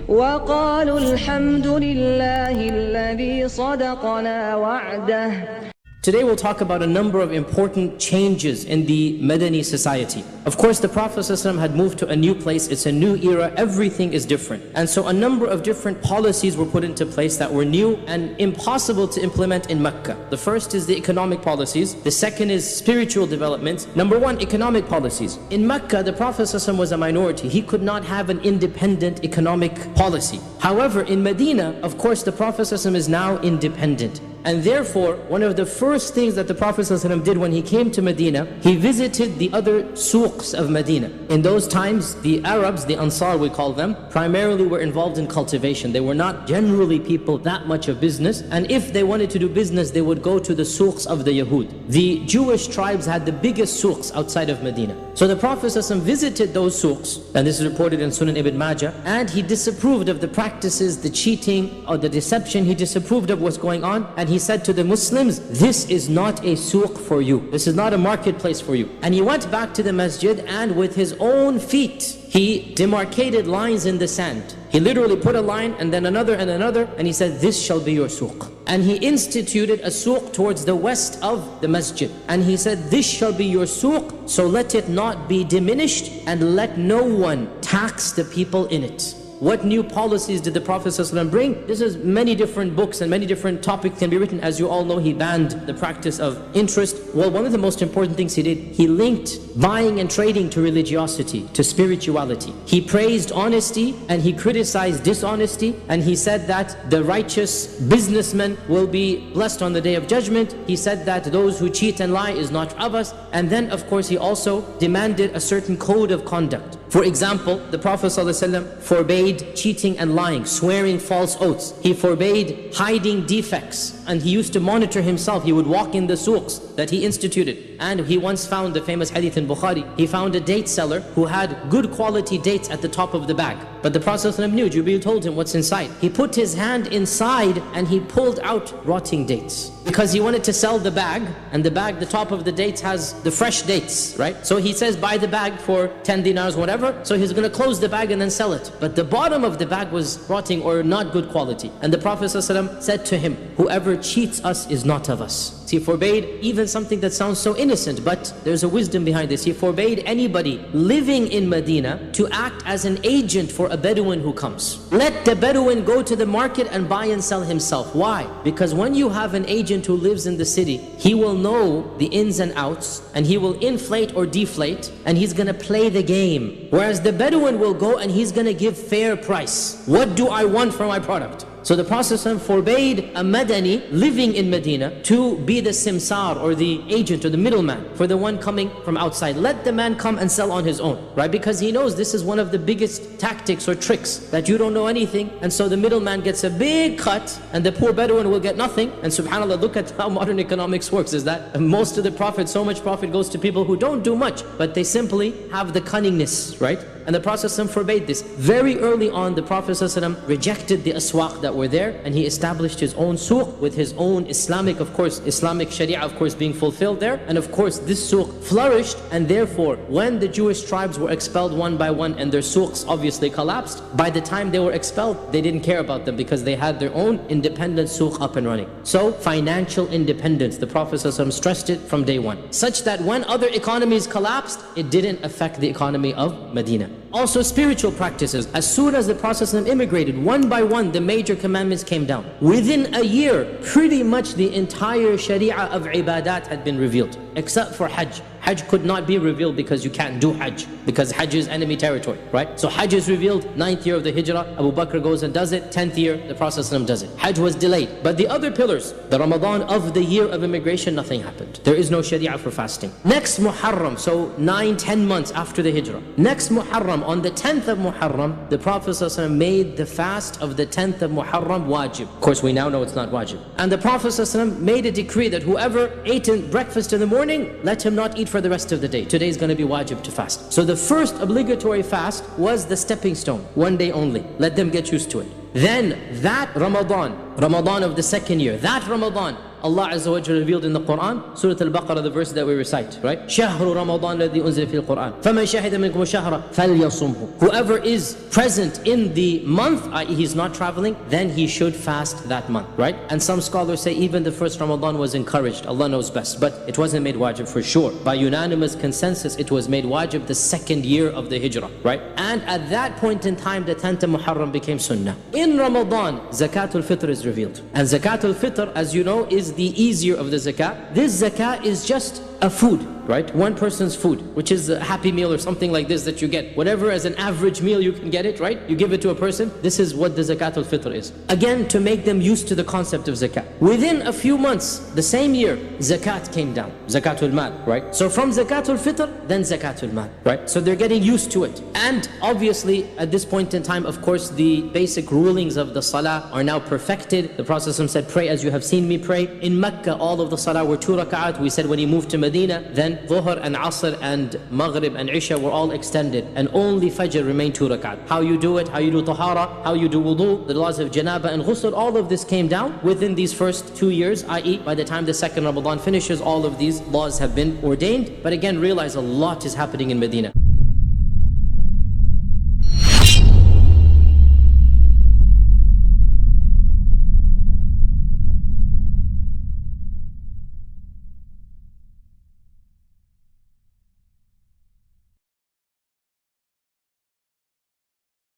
وقالوا الحمد لله الذي صدقنا وعده. Today we'll talk about a number of important changes in the Madani society. Of course, the Prophet ﷺ had moved to a new place, it's a new era, everything is different. And so a number of different policies were put into place that were new and impossible to implement in Mecca. The first is the economic policies, the second is spiritual development. Number one, economic policies. In Mecca, the Prophet ﷺ was a minority. He could not have an independent economic policy. However, in Medina, of course, the Prophet ﷺ is now independent. And therefore, one of the first things that the Prophet ﷺ did when he came to Medina, he visited the other souqs of Medina. In those times, the Arabs, the Ansar we call them, primarily were involved in cultivation. They were not generally people that much of business. And if they wanted to do business, they would go to the souqs of the Yahud. The Jewish tribes had the biggest souqs outside of Medina. So the Prophet ﷺ visited those souqs, and this is reported in Sunan Ibn Majah, and he disapproved of the practices, the cheating, or the deception. He disapproved of what's going on, and he said to the Muslims, this is not a souq for you. This is not a marketplace for you. And he went back to the masjid, and with his own feet, he demarcated lines in the sand. He literally put a line and then another and another, and he said, this shall be your souq. And he instituted a souq towards the west of the masjid. And he said, this shall be your souq, so let it not be diminished, and let no one tax the people in it. What new policies did the Prophet ﷺ bring? This is many different books and many different topics can be written. As you all know, he banned the practice of interest. Well, one of the most important things he did, he linked buying and trading to religiosity, to spirituality. He praised honesty and he criticized dishonesty, and he said that the righteous businessmen will be blessed on the Day of Judgment. He said that those who cheat and lie is not of us. And then of course he also demanded a certain code of conduct. For example, the Prophet ﷺ forbade cheating and lying, swearing false oaths. He forbade hiding defects, and he used to monitor himself. He would walk in the souqs that he instituted. And he once found the famous hadith in Bukhari. He found a date seller who had good quality dates at the top of the bag. But the Prophet ﷺ knew, Jibreel told him what's inside. He put his hand inside and he pulled out rotting dates. Because he wanted to sell the bag, and the bag, the top of the dates has the fresh dates, right? So he says, buy the bag for 10 dinars, whatever. So he's going to close the bag and then sell it. But the bottom of the bag was rotting or not good quality. And the Prophet ﷺ said to him, whoever cheats us is not of us. So he forbade even something that sounds so innocent, but there's a wisdom behind this. He forbade anybody living in Medina to act as an agent for a Bedouin who comes. Let the Bedouin go to the market and buy and sell himself. Why? Because when you have an agent who lives in the city, he will know the ins and outs, and he will inflate or deflate, and he's going to play the game. Whereas the Bedouin will go and he's going to give fair price. What do I want for my product? So the Prophet ﷺ forbade a Madani living in Medina to be the simsar, or the agent or the middleman for the one coming from outside. Let the man come and sell on his own, right? Because he knows this is one of the biggest tactics or tricks, that you don't know anything, and so the middleman gets a big cut and the poor Bedouin will get nothing. And subhanAllah, look at how modern economics works, is that most of the profit, so much profit goes to people who don't do much, but they simply have the cunningness, right? And the Prophet ﷺ forbade this. Very early on, the Prophet ﷺ rejected the aswaq that were there, and he established his own souq with his own Islamic, of course, Islamic Sharia, of course, being fulfilled there. And of course, this souq flourished, and therefore, when the Jewish tribes were expelled one by one and their souqs obviously collapsed, by the time they were expelled, they didn't care about them because they had their own independent souq up and running. So, financial independence, the Prophet ﷺ stressed it from day one, such that when other economies collapsed, it didn't affect the economy of Medina. Also spiritual practices. As soon as the Prophet ﷺ immigrated, one by one the major commandments came down. Within a year, pretty much the entire Sharia of ibadat had been revealed, except for Hajj. Hajj could not be revealed because you can't do Hajj, because Hajj is enemy territory, right? So Hajj is revealed 9th year of the Hijrah, Abu Bakr goes and does it, 10th year the Prophet ﷺ does it. Hajj was delayed. But the other pillars, the Ramadan of the year of immigration, nothing happened. There is no Sharia for fasting. Next Muharram, so 9-10 months after the Hijrah. Next Muharram, on the 10th of Muharram, the Prophet ﷺ made the fast of the 10th of Muharram wajib. Of course, we now know it's not wajib. And the Prophet ﷺ made a decree that whoever ate breakfast in the morning, let him not eat for the rest of the day. Today is going to be wajib to fast. So the first obligatory fast was the stepping stone, one day only. Let them get used to it. Then that Ramadan of the second year, that Ramadan, Allah Azza wa Jalla revealed in the Quran, Surah Al-Baqarah, the verse that we recite, right? شَهْرُ رَمَضَانَ الَّذِي أُنزِلَ فِي الْقُرْآنِ فَمَنْ شَهِدَ مِنْكُمُ الشَّهْرَ فَلْيَصُمْهُ. Whoever is present in the month, i.e. he's not traveling, then he should fast that month, right? And some scholars say even the first Ramadan was encouraged. Allah knows best, but it wasn't made wajib for sure. By unanimous consensus, it was made wajib the second year of the Hijrah, right? And at that point in time, the 10th of Muharram became Sunnah. In Ramadan, Zakatul Fitr is revealed. And Zakatul Fitr, as you know, is the easier of the zakat. This zakat is just a food, right? One person's food, which is a happy meal or something like this that you get. Whatever as an average meal you can get it, right? You give it to a person. This is what the Zakatul Fitr is. Again, to make them used to the concept of zakat. Within a few months, the same year, zakat came down. Zakatul Mal, right? So from Zakatul Fitr, then Zakatul Mal, right? So they're getting used to it. And obviously, at this point in time, of course, the basic rulings of the Salah are now perfected. The Prophet said, pray as you have seen me pray. In Mecca, all of the Salah were 2 rak'at. We said when he moved to Medina, then Dhuhr and Asr and Maghrib and Isha were all extended, and only Fajr remained 2 rak'at. How you do it, how you do Tahara, how you do Wudu, the laws of Janaba and Ghusl, all of this came down within these first 2 years, i.e. by the time the second Ramadan finishes, all of these laws have been ordained. But again, realize a lot is happening in Medina.